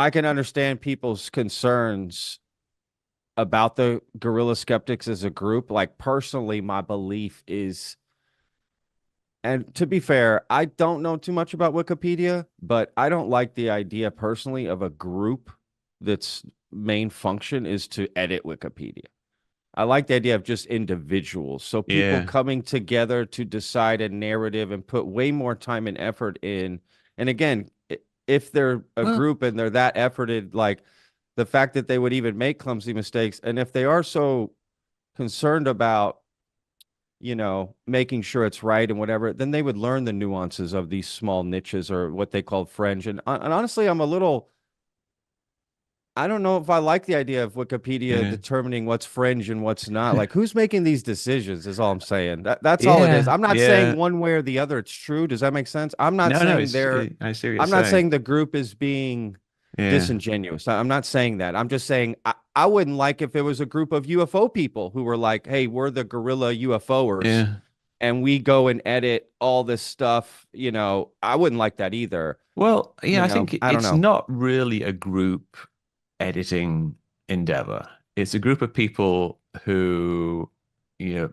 I can understand people's concerns about the Guerrilla Skeptics as a group. Like personally, my belief is, and to be fair, I don't know too much about Wikipedia, but I don't like the idea personally of a group that's main function is to edit Wikipedia. I like the idea of just individuals. So people Yeah. coming together to decide a narrative and put way more time and effort in. And again, if they're a Well, group and they're that efforted, like the fact that they would even make clumsy mistakes, and if they are so concerned about, making sure it's right and whatever, then they would learn the nuances of these small niches or what they call fringe. And honestly, I don't know if I like the idea of Wikipedia yeah. determining what's fringe and what's not. Like, who's making these decisions is all I'm saying. That's all it is. Yeah. I'm not saying Yeah. one way or the other it's true. Does that make sense? No, no, I see what you're I'm not saying. saying the group is being Yeah. disingenuous. I'm not saying that. I'm just saying I wouldn't like if it was a group of UFO people who were like, hey, we're the guerrilla UFOers Yeah. and we go and edit all this stuff. I wouldn't like that either. Well, yeah, I think I don't it's know. not really a group editing endeavor. It's a group of people who,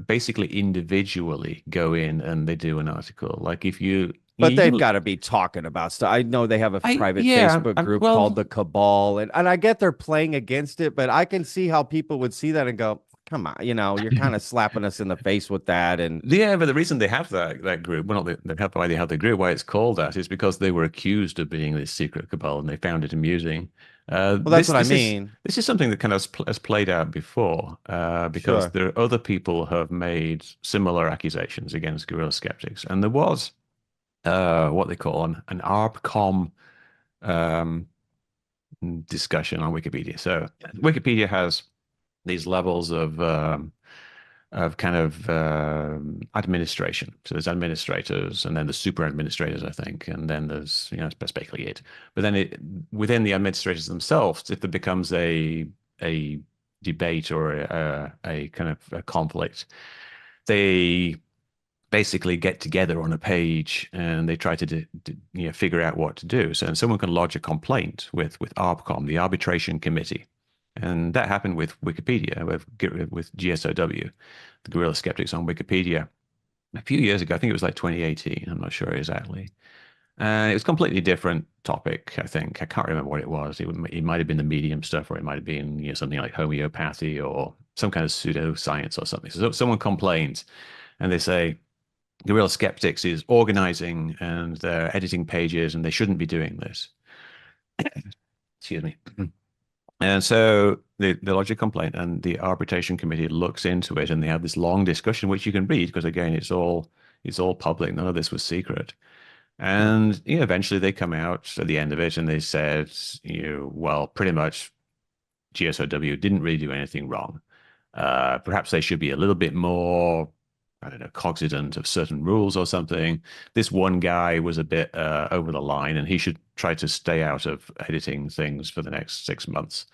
basically individually go in and they do an article. Like if But they've you got to be talking about stuff. I know they have a private yeah, Facebook group called well, the Cabal, and I get they're playing against it, but I can see how people would see that and go, "Come on, you're kind of slapping us in the face with that." And yeah, but the reason they have that group, well, not they have why they have the group, why it's called that, is because they were accused of being this secret cabal, and they found it amusing. well, that's what I mean. This is something that kind of has played out before, because Sure. there are other people who have made similar accusations against Guerrilla Skeptics, and there was what they call an ARBCOM um, discussion on Wikipedia. So Wikipedia has these levels of kind of administration. So there's administrators, and then there's super administrators, I think, and then there's that's basically it. But then within the administrators themselves, if there becomes a debate or a kind of a conflict, they basically get together on a page and they try to figure out what to do. So and someone can lodge a complaint with ARBCOM, the Arbitration Committee. And that happened with Wikipedia, with GSOW, the Guerrilla Skeptics on Wikipedia, a few years ago. I think it was like 2018. I'm not sure exactly. It was a completely different topic, I think. I can't remember what it was. It might have been the medium stuff, or it might have been something like homeopathy or some kind of pseudoscience or something. So someone complains and they say, Guerrilla Skeptics is organizing and they're editing pages and they shouldn't be doing this. Excuse me. And so the logic complaint and the arbitration committee looks into it and they have this long discussion, which you can read because again, it's all public. None of this was secret. Hmm. And eventually they come out at the end of it and they said, well, pretty much GSOW didn't really do anything wrong. Perhaps they should be a little bit more, I don't know, cognizant of certain rules or something. This one guy was a bit over the line, and he should try to stay out of editing things for the next 6 months.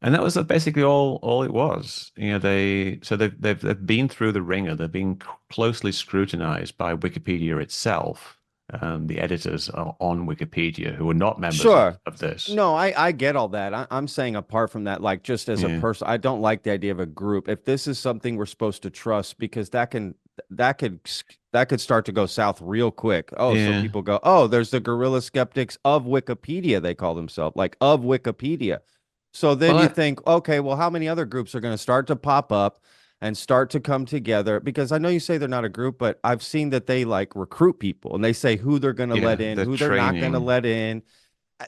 And that was basically all it was. They've been through the ringer. They've been closely scrutinized by Wikipedia itself, the editors on Wikipedia who are not members Sure. of this. No, I get all that. I'm saying apart from that, like just as a Yeah. person, I don't like the idea of a group. If this is something we're supposed to trust, because that could that could start to go south real quick. Oh, so Yeah. people go, oh, there's the guerrilla skeptics of Wikipedia, they call themselves, like of Wikipedia. So then Well, you think, okay, well, how many other groups are going to start to pop up and start to come together? Because I know you say they're not a group, but I've seen that they like recruit people and they say who they're going to let yeah, in, the who they're not going to training. let in.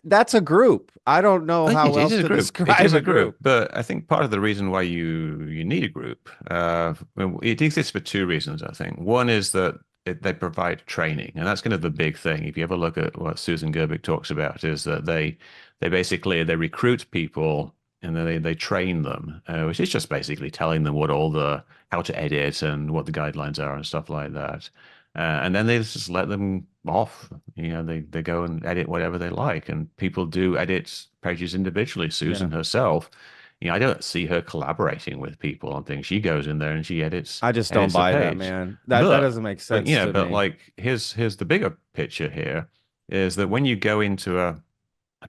That's a group. I don't know how It else is a to group. It is describe a a group. group. But I think part of the reason why you need a group, well, it exists for two reasons, I think. One is that they provide training, and that's kind of the big thing. If you ever look at what Susan Gerbic talks about, is that they basically they recruit people and then they train them, which is just basically telling them what all the how to edit and what the guidelines are and stuff like that. And then they just let them off. They go and edit whatever they like, and people do edit pages individually. Yeah. Susan herself, I don't see her collaborating with people on things. She goes in there and she I just don't edits a buy that, page. man. That But doesn't make but sense to but me. like here's the bigger picture here is that when you go into a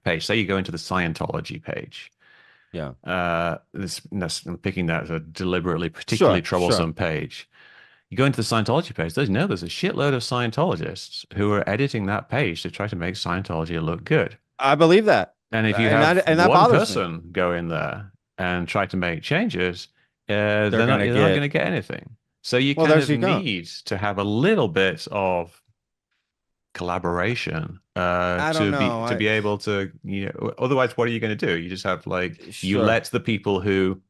page, say you go into the Scientology page. Yeah. I'm picking that as a deliberately particularly Sure. Sure. troublesome page. You go into the Scientology page, there's a shitload of Scientologists who are editing that page to try to make Scientology look good. I believe that. And if you And have that one bothers me. person go in there and try to make changes, They're gonna you're not going get to get anything. So you well, kind there's of you go. need to have a little bit of collaboration I don't know. to I be able to, otherwise what are you going to do? You just have like you sure. let the people who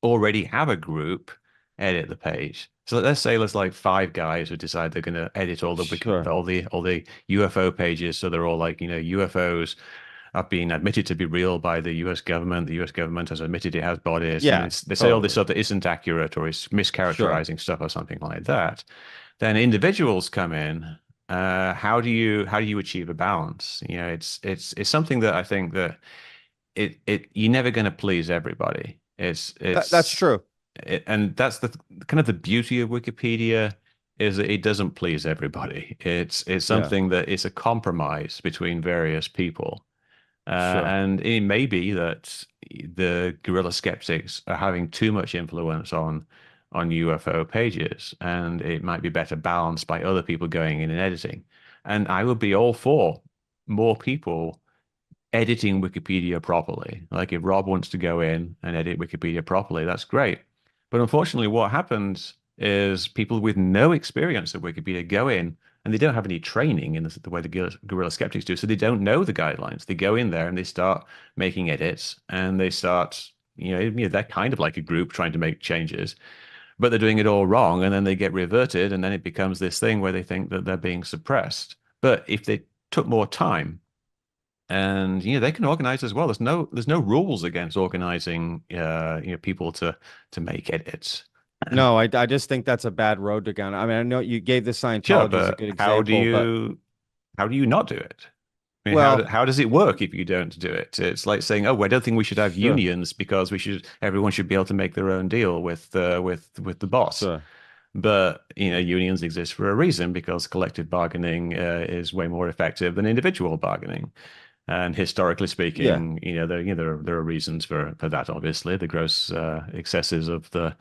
already have a group edit the page. So let's say there's like five guys who decide they're going to edit Sure. all the UFO pages, so they're all like UFOs have been admitted to be real by the US government. The US government has admitted it has bodies, and Yeah, they say all this totally. stuff that isn't accurate or is Sure. mischaracterizing stuff or something like that. Then individuals come in. How do you achieve a balance? It's something that I think that it you're never going to please everybody. That's true. And that's the kind of the beauty of Wikipedia is that it doesn't please everybody. It's Yeah, something that is a compromise between various people. sure. And it may be that the guerrilla skeptics are having too much influence on UFO pages, and it might be better balanced by other people going in and editing. And I would be all for more people editing Wikipedia properly. Like if Rob wants to go in and edit Wikipedia properly, that's great. But unfortunately, what happens is people with no experience of Wikipedia go in and they don't have any training in the way the guerrilla skeptics do. So they don't know the guidelines. They go in there and they start making edits and they start, they're kind of like a group trying to make changes, but they're doing it all wrong. And then they get reverted. And then it becomes this thing where they think that they're being suppressed. But if they took more time and they can organize as well. There's no rules against organizing people to make edits. No, I just think that's a bad road to go. I mean, I know you gave the Sure, Scientology as a but good example, but how do you not do it? I mean, well, how does it work if you don't do it? It's like saying, oh, I don't think we should have sure, unions because everyone should be able to make their own deal with the boss. sure. But unions exist for a reason because collective bargaining is way more effective than individual bargaining. And historically Yeah. speaking, there are reasons for that. Obviously, the gross excesses of the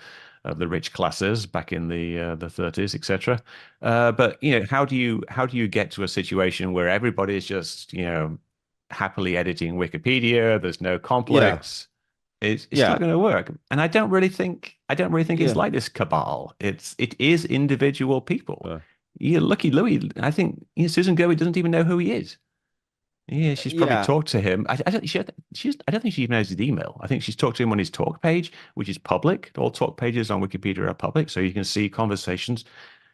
rich classes back in the 30s, etc. But how do you get to a situation where everybody is just happily editing Wikipedia? There's no Yeah. conflicts. It's not Yeah. going to work. And I don't really think it's Yeah. like this cabal. It is individual people. Sure. Yeah, Lucky Louie. I think Susan Goey doesn't even know who he is. Yeah, she's probably Yeah. talked to him. I don't think she even has his email. I think she's talked to him on his talk page, which is public. All talk pages on Wikipedia are public, so you can see conversations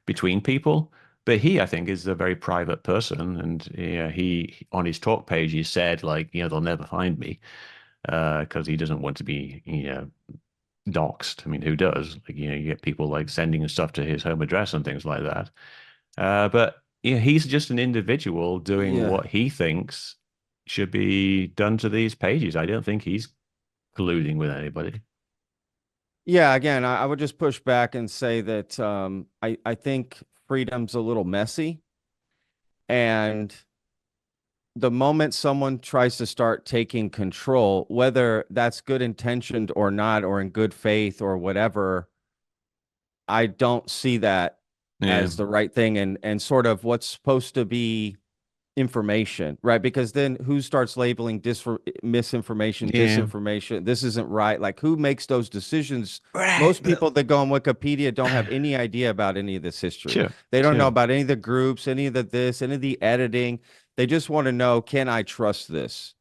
between people. But he, I think, is a very private person, and yeah, he on his talk page he said like, they'll never find me, because he doesn't want to be, doxxed. I mean, who does? Like, you get people like sending stuff to his home address and things like that. But he's just an individual doing Yeah. what he thinks should be done to these pages. I don't think he's colluding with anybody. Yeah. Again, I would just push back and say that I think freedom's a little messy. And the moment someone tries to start taking control, whether that's good intentioned or not, or in good faith or whatever, I don't see that Yeah, as the right thing, and sort of what's supposed to be information, right? Because then who starts labeling misinformation, yeah, disinformation? This isn't right. Like who makes those decisions? right. Most people that go on Wikipedia don't have any idea about any of this history. Sure, They don't know sure. about any of the groups, any of the this, any of the editing. They just want to know, can I trust this?